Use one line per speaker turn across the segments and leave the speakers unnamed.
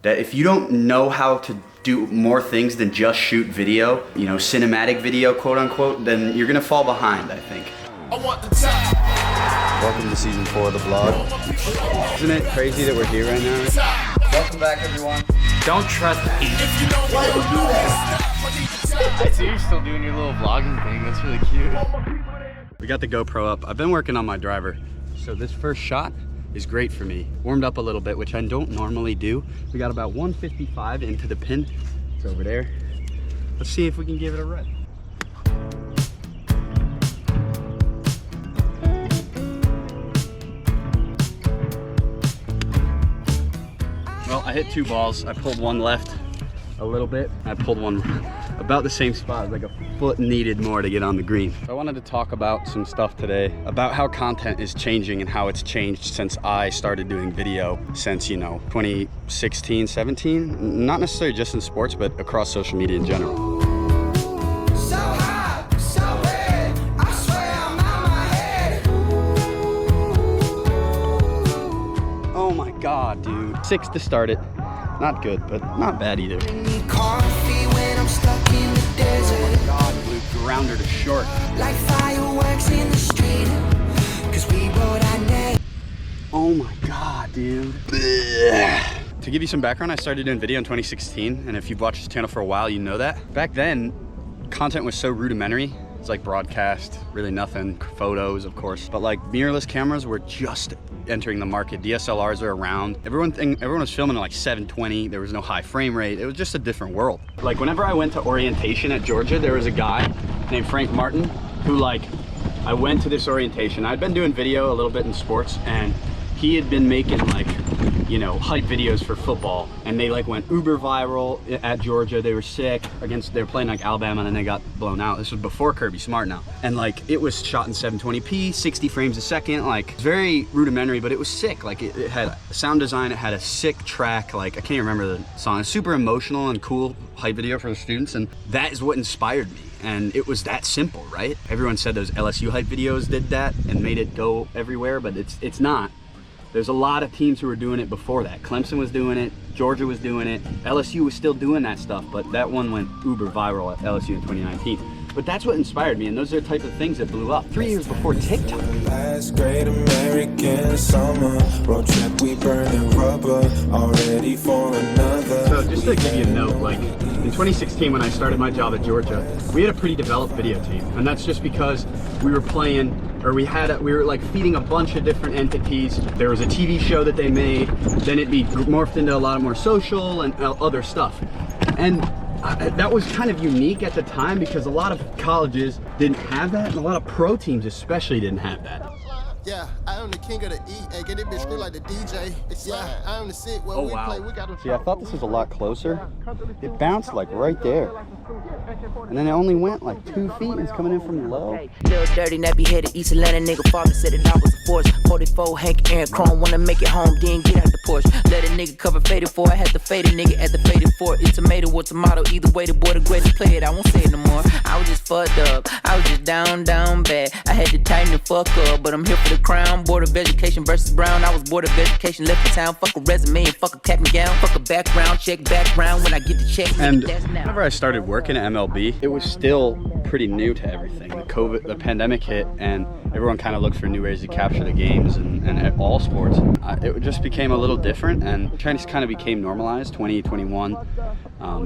that if you don't know how to do more things than just shoot video, you know, cinematic video, quote unquote, then you're gonna fall behind, I think. I want the top. Welcome to season 4 of the vlog. Isn't it crazy that we're here right now? Welcome back, everyone.
Don't trust me.
Why would you do that?
I see you're still doing your little vlogging thing. That's really cute.
We got the GoPro up. I've been working on my driver. So this first shot is great for me. Warmed up a little bit, which I don't normally do. We got about 155 into the pin. It's over there. Let's see if we can give it a rip. Well, I hit 2 balls. I pulled one left a little bit. I pulled one about the same spot, like a foot needed more to get on the green. I wanted to talk about some stuff today about how content is changing and how it's changed since I started doing video since, you know, 2016, 17, not necessarily just in sports, but across social media in general. Oh my God, dude. 6 to start it. Not good, but not bad either. Oh my God, blue grounder to short. Like fireworks in the street, 'cause we wrote our name. Oh my God, dude. To give you some background, I started doing video in 2016, and if you've watched this channel for a while, you know that. Back then, content was so rudimentary. It's like broadcast, really nothing, photos, of course. But like mirrorless cameras were just entering the market. DSLRs are around. Everyone was filming at like 720. There was no high frame rate. It was just a different world. Like whenever I went to orientation at Georgia, there was a guy named Frank Martin who I went to this orientation. I'd been doing video a little bit in sports, and he had been making like, you know, hype videos for football, and they like went uber viral at Georgia. They were sick they were playing like Alabama, and then they got blown out. This was before Kirby Smart now. And like, it was shot in 720p, 60 frames a second. Like, it's very rudimentary, but it was sick. Like it had sound design, it had a sick track. Like, I can't even remember the song. It's super emotional and cool hype video for the students, and that is what inspired me. And it was that simple, right? Everyone said those LSU hype videos did that and made it go everywhere, but it's not. There's a lot of teams who were doing it before that. Clemson was doing it, Georgia was doing it, LSU was still doing that stuff, but that one went uber viral at LSU in 2019. But that's what inspired me, and those are the type of things that blew up 3 years before TikTok.
Last great American summer, road trip we burning rubber, already for another.
So just to give you a note, like in 2016 when I started my job at Georgia, we had a pretty developed video team, and that's just because we were playing, or we were like feeding a bunch of different entities. There was a TV show that they made, then it morphed into a lot more social and other stuff. And that was kind of unique at the time because a lot of colleges didn't have that, and a lot of pro teams especially didn't have that.
Yeah, I am the king of the E. Hey, get it bitch screw like the DJ. Yeah, I am the sick. Well, we play, we got them.
See, I thought this was a lot closer. It bounced like right there. And then it only went like 2 feet. It's coming in from low.
Little dirty, nappy headed East Atlanta nigga. Father said that I was a force. 44 Hank Aaron Chrome. Wanna make it home, then get out the Porsche. Let a nigga cover faded for. I had to fade a nigga at the faded for. It's tomato or tomato. Either way, the boy the greatest play it. I won't say it no more. I was just fucked up. I was just down bad. I had to tighten the fuck up, but I'm here for the crown. Board of Education versus Brown. I was board of education, left the town. Fuck a resume and fuck a cap and gown. Fuck a background, check background when I get the check.
And whenever I started working at MLB, it was still pretty new to everything. The pandemic hit, and everyone kind of looked for new ways to capture the games and at all sports. It just became a little different, and Chinese kind of became normalized. 2021,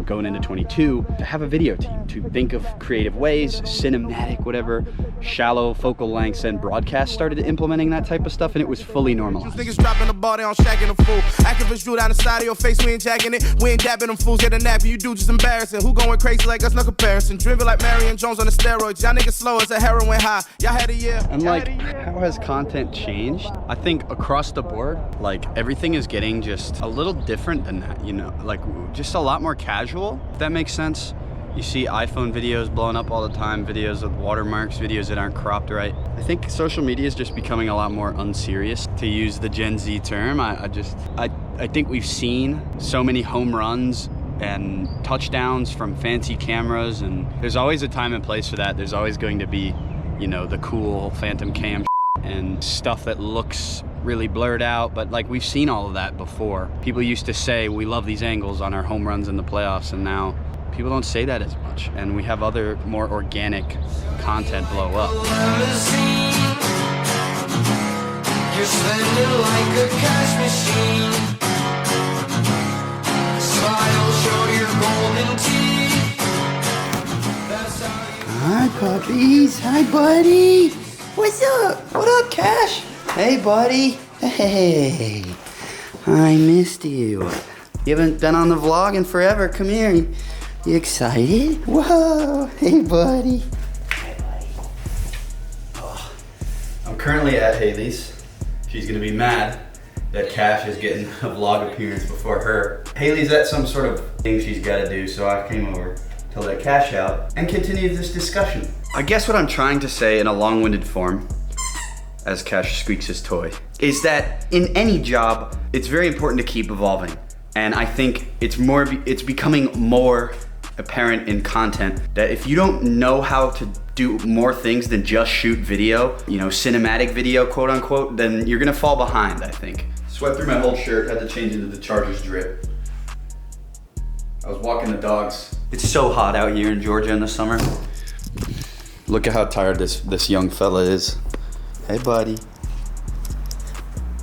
going into 22, to have a video team, to think of creative ways, cinematic, whatever, shallow focal lengths, and broadcast started implementing that type of stuff, and it was fully normalized.
Niggas dropping the ball, they on shacking the fool. Activists drew down the side of your face, we ain't jacking it. We ain't dabbing them fools, get a nap, you do just embarrassing. Who going crazy like us, no comparison. Driven like Marion Jones on the steroids. Y'all niggas slow as a heroin high. Y'all had a year.
And like, how has content changed? I think across the board, like everything is getting just a little different than that, you know, like just a lot more casual, if that makes sense. You see iPhone videos blowing up all the time, videos with watermarks, videos that aren't cropped right. I think social media is just becoming a lot more unserious, to use the Gen Z term. I think we've seen so many home runs and touchdowns from fancy cameras, and there's always a time and place for that. There's always going to be, you know, the cool Phantom Cam and stuff that looks really blurred out, but like we've seen all of that before. People used to say we love these angles on our home runs in the playoffs, and now people don't say that as much, and we have other more organic content blow up.
You're spending like a cash machine. Smile, show your golden teeth. That's how you...
Hi, puppies. Hi, buddy. What's up? What up, Cash? Hey, buddy. Hey. I missed you. You haven't been on the vlog in forever. Come here. You excited? Whoa. Hey, buddy. Hey, buddy. Oh. I'm currently at Haley's. She's gonna be mad that Cash is getting a vlog appearance before her. Haley's at some sort of thing she's gotta do, so I came over to let Cash out and continue this discussion. I guess what I'm trying to say in a long-winded form, as Cash squeaks his toy, is that in any job, it's very important to keep evolving. And I think it's becoming more apparent in content that if you don't know how to do more things than just shoot video, you know, cinematic video, quote unquote, then you're gonna fall behind, I think. Sweat through my whole shirt, had to change into the Chargers drip. I was walking the dogs. It's so hot out here in Georgia in the summer. Look at how tired this young fella is. Hey, buddy.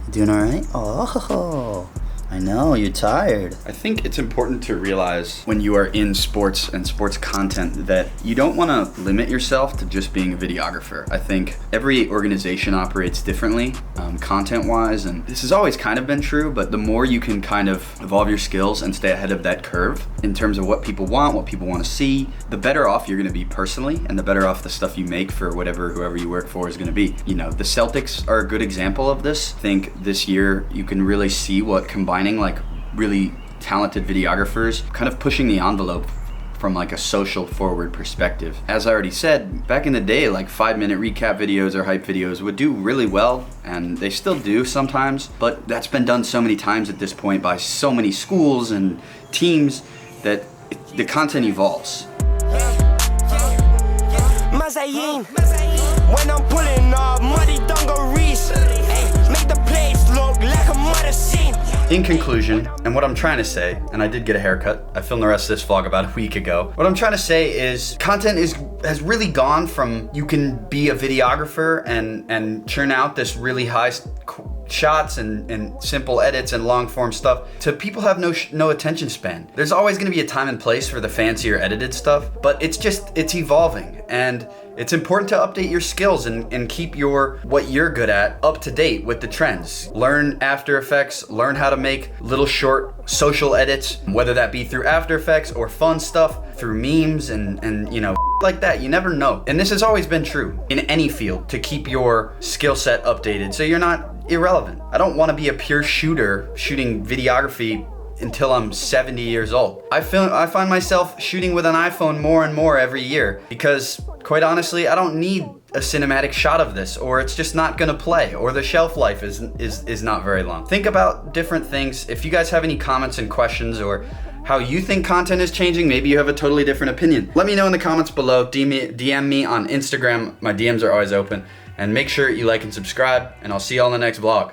You doing all right? Oh, I know, you're tired. I think it's important to realize when you are in sports and sports content that you don't want to limit yourself to just being a videographer. I think every organization operates differently, content-wise, and this has always kind of been true, but the more you can kind of evolve your skills and stay ahead of that curve in terms of what people want to see, the better off you're going to be personally, and the better off the stuff you make for whoever you work for is going to be. You know, the Celtics are a good example of this. I think this year you can really see what combining like really talented videographers, kind of pushing the envelope from like a social forward perspective. As I already said, back in the day, like 5-minute recap videos or hype videos would do really well, and they still do sometimes, but that's been done so many times at this point by so many schools and teams that the content evolves.
When I'm pulling off muddy dungarees, make the place look like a murder scene.
In conclusion, and what I'm trying to say, and I did get a haircut, I filmed the rest of this vlog about a week ago. What I'm trying to say is content has really gone from you can be a videographer and churn out this really high shots and simple edits and long form stuff to people have no attention span. There's always going to be a time and place for the fancier edited stuff, but it's evolving, and it's important to update your skills and keep what you're good at up to date with the trends. Learn After Effects, learn how to make little short social edits, whether that be through After Effects or fun stuff through memes and you know, like that. You never know. And this has always been true in any field, to keep your skill set updated so you're not irrelevant. I don't want to be a pure shooter shooting videography until I'm 70 years old. I find myself shooting with an iPhone more and more every year because, quite honestly, I don't need a cinematic shot of this, or it's just not gonna play, or the shelf life is not very long. Think about different things. If you guys have any comments and questions, or how you think content is changing, maybe you have a totally different opinion, let me know in the comments below. DM me on Instagram. My DMs are always open. And make sure you like and subscribe, and I'll see you all in the next vlog.